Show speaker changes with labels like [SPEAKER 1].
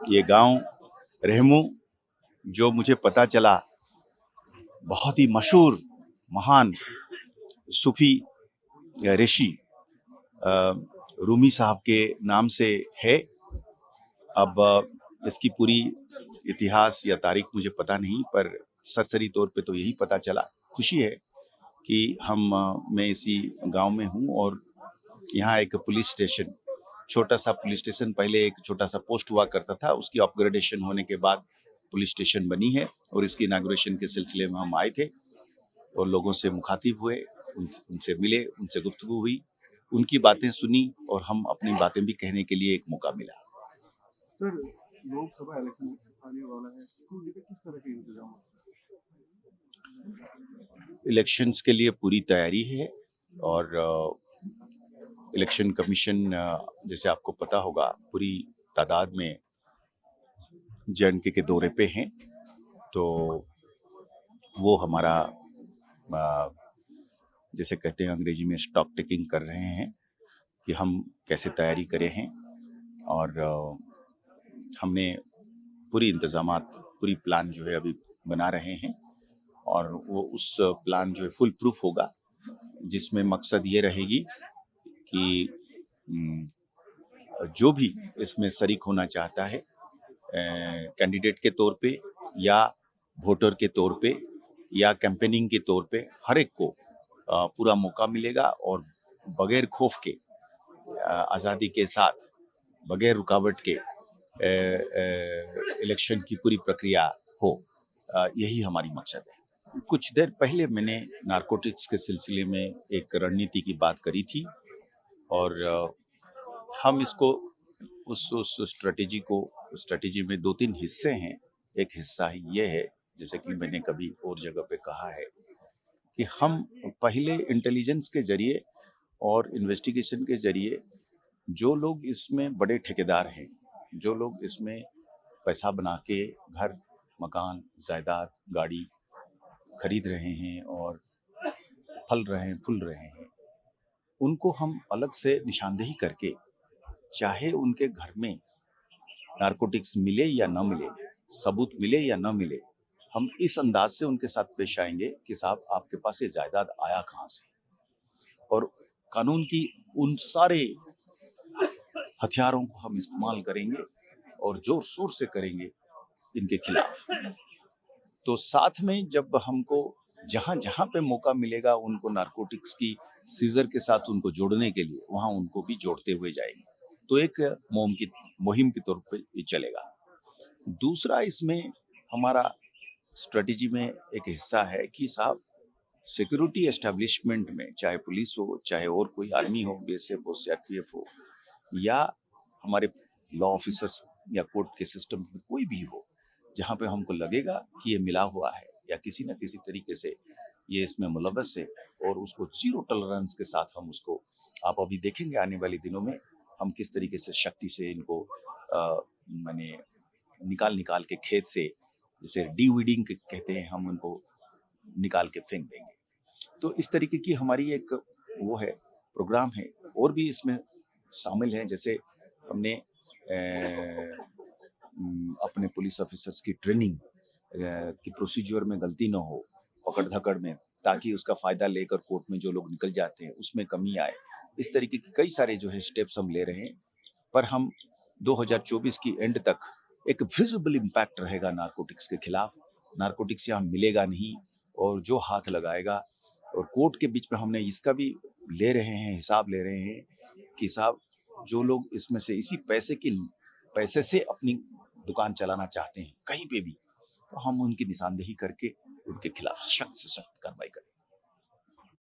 [SPEAKER 1] ये गांव रहमू, जो मुझे पता चला बहुत ही मशहूर महान सूफी ऋषि रूमी साहब के नाम से है। अब इसकी पूरी इतिहास या तारीख मुझे पता नहीं, पर सरसरी तौर पे तो यही पता चला। खुशी है कि मैं इसी गांव में हूं और यहाँ एक पुलिस स्टेशन, छोटा सा पुलिस स्टेशन, पहले एक छोटा सा पोस्ट हुआ करता था, उसकी अपग्रेडेशन होने के बाद पुलिस स्टेशन बनी है। और इसकी इनाग्रेशन के सिलसिले में हम आए थे और लोगों से मुखातिब हुए, उनसे मिले, उनसे गुफ्तगू हुई, उनकी बातें सुनी और हम अपनी बातें भी कहने के लिए एक मौका मिला।
[SPEAKER 2] सर, लोकसभा इलेक्शन आने वाला है, इसको लेकर किस तरह के इंतजाम?
[SPEAKER 1] इलेक्शंस के लिए पूरी तैयारी है और इलेक्शन कमीशन, जैसे आपको पता होगा, पूरी तादाद में JNK के दौरे पे हैं, तो वो हमारा जैसे कहते हैं अंग्रेजी में स्टॉक टेकिंग कर रहे हैं कि हम कैसे तैयारी करे हैं। और हमने पूरी इंतजामात, पूरी प्लान जो है अभी बना रहे हैं और वो उस प्लान जो है फुल प्रूफ होगा, जिसमें मकसद ये रहेगी कि जो भी इसमें शरीक होना चाहता है कैंडिडेट के तौर पे या वोटर के तौर पे या कैंपेनिंग के तौर पे, हर एक को पूरा मौका मिलेगा और बगैर खौफ के, आज़ादी के साथ, बगैर रुकावट के इलेक्शन की पूरी प्रक्रिया हो। यही हमारी मकसद है। कुछ देर पहले मैंने नारकोटिक्स के सिलसिले में एक रणनीति की बात करी थी और हम इसको उस स्ट्रेटेजी में 2-3 हिस्से हैं। एक हिस्सा ये है, जैसे कि मैंने कभी और जगह पे कहा है, कि हम पहले इंटेलिजेंस के जरिए और इन्वेस्टिगेशन के जरिए जो लोग इसमें बड़े ठेकेदार हैं, जो लोग इसमें पैसा बना के घर, मकान, जायदाद, गाड़ी खरीद रहे हैं और फूल रहे हैं, उनको हम अलग से निशानदेही करके, चाहे उनके घर में नारकोटिक्स मिले या न मिले, सबूत मिले या न मिले, हम इस अंदाज से उनके साथ पेश आएंगे कि साहब आपके पास ये जायदाद आया कहाँ से, और कानून की उन सारे हथियारों को हम इस्तेमाल करेंगे और जोर शोर से करेंगे इनके खिलाफ। तो साथ में जब हमको जहां जहां पे मौका मिलेगा उनको नारकोटिक्स की सीजर के साथ उनको जोड़ने के लिए, वहां उनको भी जोड़ते हुए जाएंगे। तो एक मुहिम के तौर पे ये चलेगा। दूसरा, इसमें हमारा स्ट्रेटेजी में एक हिस्सा है कि साहब सिक्योरिटी एस्टेब्लिशमेंट में, चाहे पुलिस हो, चाहे और कोई आर्मी हो, BSF हो, CRPF हो, या हमारे लॉ ऑफिसर्स या कोर्ट के सिस्टम में कोई भी हो, जहाँ पे हमको लगेगा कि ये मिला हुआ है या किसी न किसी तरीके से ये इसमें मुलव्वस है, और उसको जीरो टॉलरेंस के साथ हम उसको, आप अभी देखेंगे आने वाले दिनों में हम किस तरीके से शक्ति से इनको माने निकाल के खेत से, जैसे डीवीडिंग कहते हैं, हम उनको निकाल के फेंक देंगे। तो इस तरीके की हमारी एक वो है, प्रोग्राम है। और भी इसमें शामिल हैं, जैसे हमने अपने पुलिस ऑफिसर्स की ट्रेनिंग की प्रोसीजर में गलती ना हो, पकड़ धकड़ में, ताकि उसका फायदा लेकर कोर्ट में जो लोग निकल जाते हैं उसमें कमी आए। इस तरीके के कई सारे जो है स्टेप्स हम ले रहे हैं, पर हम 2024 की एंड तक एक विजिबल इम्पैक्ट रहेगा नारकोटिक्स के खिलाफ। नारकोटिक्स यहाँ मिलेगा नहीं, और जो हाथ लगाएगा, और कोर्ट के बीच में हमने इसका भी ले रहे हैं, हिसाब ले रहे हैं कि साहब जो लोग इसमें से इसी पैसे से अपनी दुकान चलाना चाहते हैं कहीं पे भी, तो हम उनकी निशानदेही करके उनके खिलाफ सख्त से सख्त कार्रवाई करें।